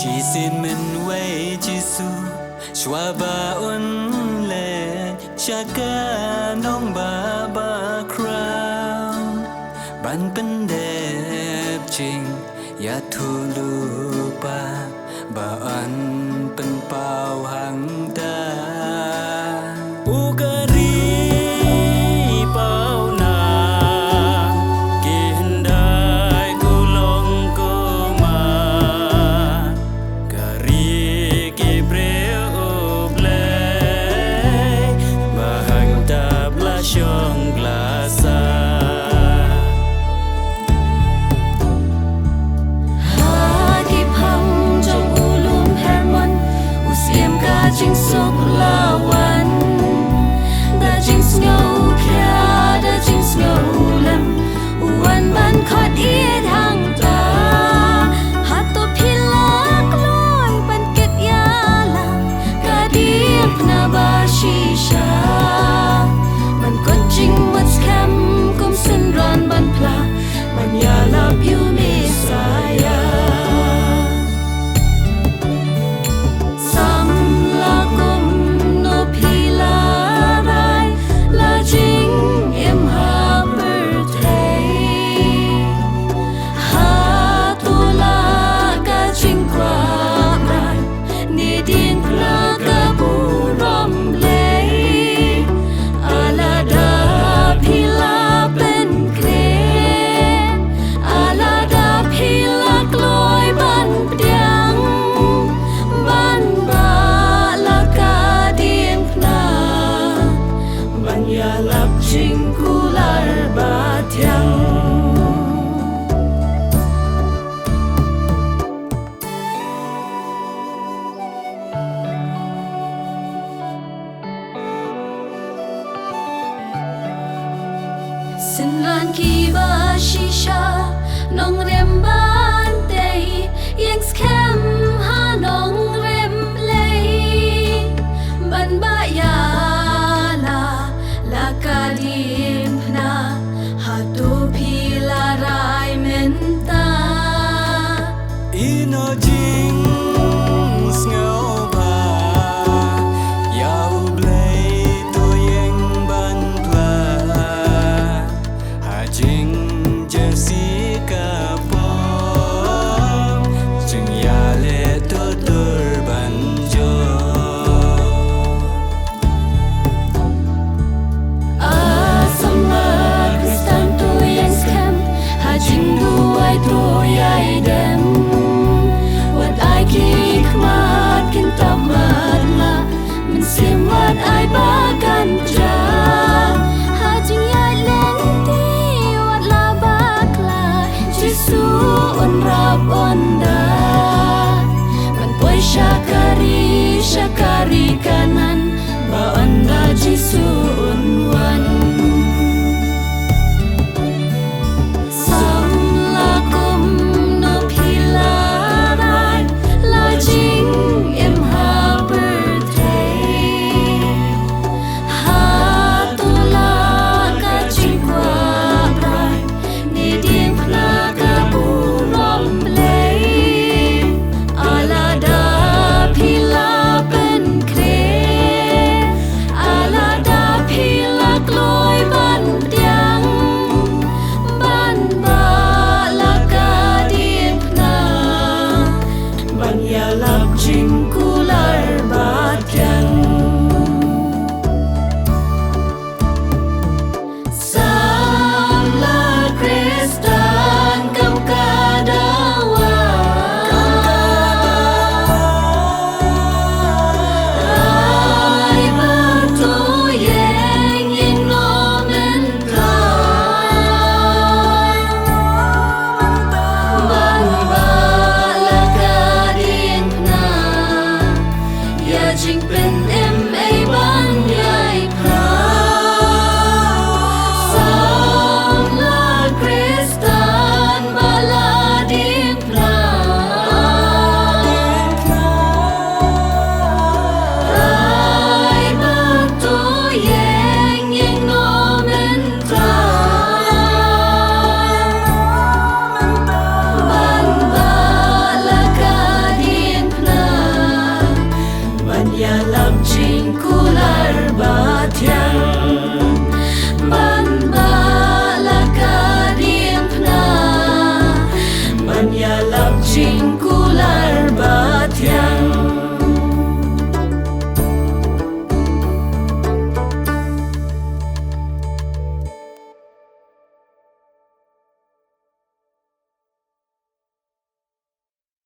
Chỉ xin mình quay chỉ su Chua ba ôn lệ Cha ca nông ba crown Ban bên đẹp trình Ya thu lupa Ba an bên bao hàng ta Chính sốc lawan đã chính ngầu kia đã chính ngầu lem uan ban khát yết hàng ta hát to pilak loi ban kết ya la kadip na ba shisha man kot jing mat scam kum sun ran ban pla man ya love you messiah. Xin lan ki ba shisha nong rem ban tei yang scam ha nong rem lei ban ba ya la kadim na ha to pila rai menta ino jing ngau ba yau blei to yang ban pla ha jing jersey ka pom jing ya le to tur ban jo asama kristan to yang scam ha jing duai to yai dem what I kick mat kin tamat la min sim what I bagan ja ha jing ya lenti what la bakla jisu on rab onda man poi syakari kanan ba onda jisu on wan